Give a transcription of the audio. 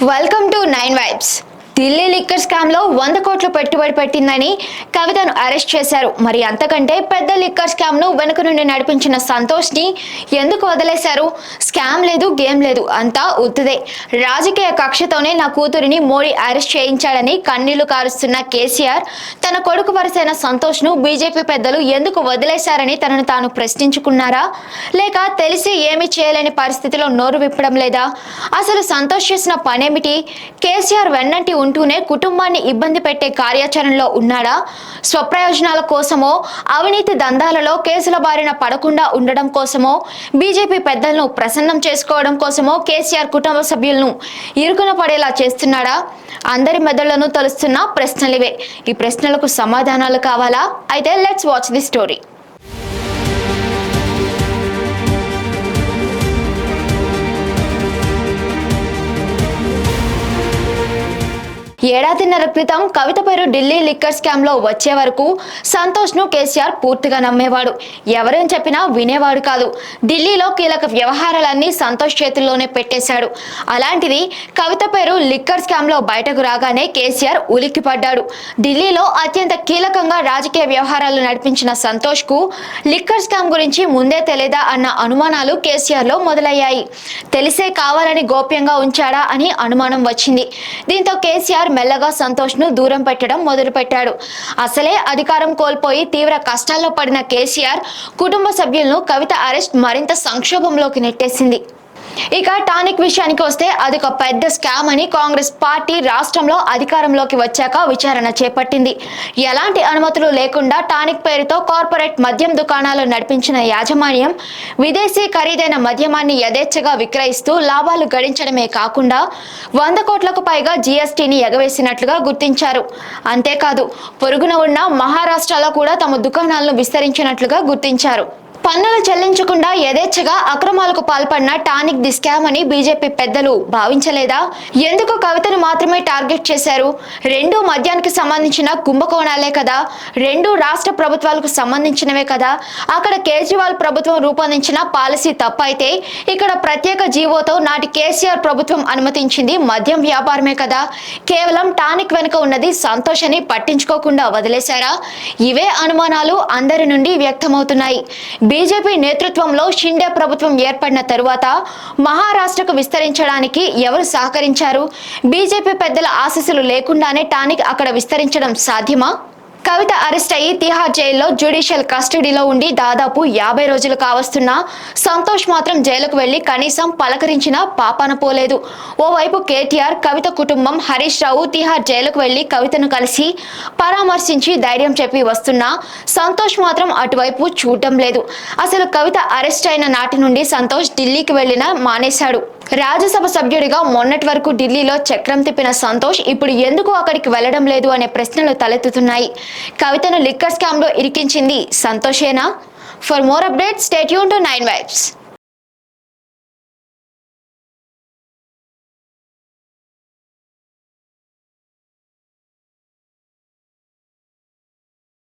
Welcome to 9 vibes. Delhi liquor scam లో 100 కోట్ల పెట్టుబడి పెట్టిందని కవితను అరెస్ట్ చేశారు. మరి అంతకంటే పెద్ద లిక్కర్ స్కామ్ ను వెనుక నుండి నడిపించిన సంతోష్ ని ఎందుకు వదిలేశారు? స్కామ్ లేదు, గేమ్ లేదు, అంతా ఉత్తుదే. రాజకీయ కక్షతోనే నా కూతురిని మోడీ అరెస్ట్ చేయించాడని కన్నీళ్లు కారుస్తున్న కేసీఆర్ తన కొడుకు వరుసైన సంతోష్ ను బీజేపీ పెద్దలు ఎందుకు వదిలేశారని తనను తాను ప్రశ్నించుకున్నారా? లేక తెలిసి ఏమీ చేయలేని పరిస్థితిలో నోరు విప్పడం లేదా? అసలు సంతోష్ చేసిన పనేమిటి? కేసీఆర్ వెన్నంటి ఉంటూనే కుటుంబాన్ని ఇబ్బంది పెట్టే కార్యాచరణలో ఉన్నాడా? స్వప్రయోజనాల కోసమో, అవినీతి దందాలలో కేసుల బారిన పడకుండా ఉండడం కోసమో, బీజేపీ పెద్దలను ప్రసన్నం చేసుకోవడం కోసమో కేసీఆర్ కుటుంబ సభ్యులను ఇరుకున పడేలా చేస్తున్నాడా? అందరి మెదళ్లను తలుస్తున్న ప్రశ్నలివే. ఈ ప్రశ్నలకు సమాధానాలు కావాలా? అయితే లెట్స్ వాచ్ ది స్టోరీ. ఏడాదిన్నర క్రితం కవిత పేరు ఢిల్లీ లిక్కర్ స్కామ్ లో వచ్చే వరకు సంతోష్ ను కేసీఆర్ పూర్తిగా నమ్మేవాడు. ఎవరేం చెప్పినా వినేవాడు కాదు. ఢిల్లీలో కీలక వ్యవహారాలన్నీ సంతోష్ చేతుల్లోనే పెట్టేశాడు. అలాంటిది కవిత పేరు లిక్కర్ స్కామ్ లో బయటకు రాగానే కేసీఆర్ ఉలిక్కిపడ్డాడు. ఢిల్లీలో అత్యంత కీలకంగా రాజకీయ వ్యవహారాలు నడిపించిన సంతోష్ కు లిక్కర్ స్కామ్ గురించి ముందే తెలియదా అన్న అనుమానాలు కేసీఆర్ లో మొదలయ్యాయి. తెలిసే కావాలని గోప్యంగా ఉంచాడా అని అనుమానం వచ్చింది. దీంతో కేసీఆర్ మెల్లగా సంతోష్ ను దూరం పెట్టడం మొదలుపెట్టాడు. అసలే అధికారం కోల్పోయి తీవ్ర కష్టాల్లో పడిన కేసీఆర్ కుటుంబ సభ్యులను కవిత అరెస్ట్ మరింత సంక్షోభంలోకి నెట్టేసింది. ఇక టానిక్ విషయానికి వస్తే అదొక పెద్ద స్కామ్ అని కాంగ్రెస్ పార్టీ రాష్ట్రంలో అధికారంలోకి వచ్చాక విచారణ చేపట్టింది. ఎలాంటి అనుమతులు లేకుండా టానిక్ పేరుతో కార్పొరేట్ మద్యం దుకాణాలు నడిపించిన యాజమాన్యం విదేశీ ఖరీదైన మద్యమాన్ని యథేచ్ఛగా విక్రయిస్తూ లాభాలు గడించడమే కాకుండా 100 కోట్లకు పైగా జీఎస్టీని ఎగవేసినట్లుగా గుర్తించారు. అంతేకాదు పొరుగున ఉన్న మహారాష్ట్రలో కూడా తమ దుకాణాలను విస్తరించినట్లుగా గుర్తించారు. పన్నులు చెల్లించకుండా యథేచ్ఛగా అక్రమాలకు పాల్పడిన టానిక్ ది స్కామ్ అని బీజేపీ పెద్దలు భావించలేదా? ఎందుకు కవితను మాత్రమే టార్గెట్ చేశారు? రెండు మద్యానికి సంబంధించిన కుంభకోణాలే కదా, రెండు రాష్ట్ర ప్రభుత్వాలకు సంబంధించినవే కదా. అక్కడ కేజ్రీవాల్ ప్రభుత్వం రూపొందించిన పాలసీ తప్పైతే ఇక్కడ ప్రత్యేక జీవోతో నాటి కేసీఆర్ ప్రభుత్వం అనుమతించింది మద్యం వ్యాపారమే కదా. కేవలం టానిక్ వెనుక ఉన్నది సంతోష్ అని పట్టించుకోకుండా వదిలేశారా? ఇవే అనుమానాలు అందరి నుండి వ్యక్తమవుతున్నాయి. బీజేపీ నేతృత్వంలో షిండే ప్రభుత్వం ఏర్పడిన తరువాత మహారాష్ట్రకు విస్తరించడానికి ఎవరు సహకరించారు? బీజేపీ పెద్దల ఆశీస్సులు లేకుండానే టానిక్ అక్కడ విస్తరించడం సాధ్యమా? కవిత అరెస్ట్ అయ్యి తిహార్ జైల్లో జ్యుడిషియల్ కస్టడీలో ఉండి దాదాపు 50 రోజులు కావస్తున్నా సంతోష్ మాత్రం జైలుకు వెళ్లి కనీసం పలకరించిన పాపాన పోలేదు. ఓవైపు కేటీఆర్, కవిత కుటుంబం, హరీష్ రావు తిహార్ జైలుకు వెళ్లి కవితను కలిసి పరామర్శించి ధైర్యం చెప్పి వస్తున్నా సంతోష్ మాత్రం అటువైపు చూడటం లేదు. అసలు కవిత అరెస్ట్ అయిన నాటి నుండి సంతోష్ ఢిల్లీకి వెళ్లినా మానేశాడు. రాజ్యసభ సభ్యుడిగా మొన్నటి వరకు ఢిల్లీలో చక్రం తిప్పిన సంతోష్ ఇప్పుడు ఎందుకు అక్కడికి వెళ్లడం లేదు అనే ప్రశ్నలు తలెత్తుతున్నాయి. కవితను లిక్కర్ స్కామ్ లో ఇరికించింది సంతోషేనా? For more updates stay tune to 9 vibes.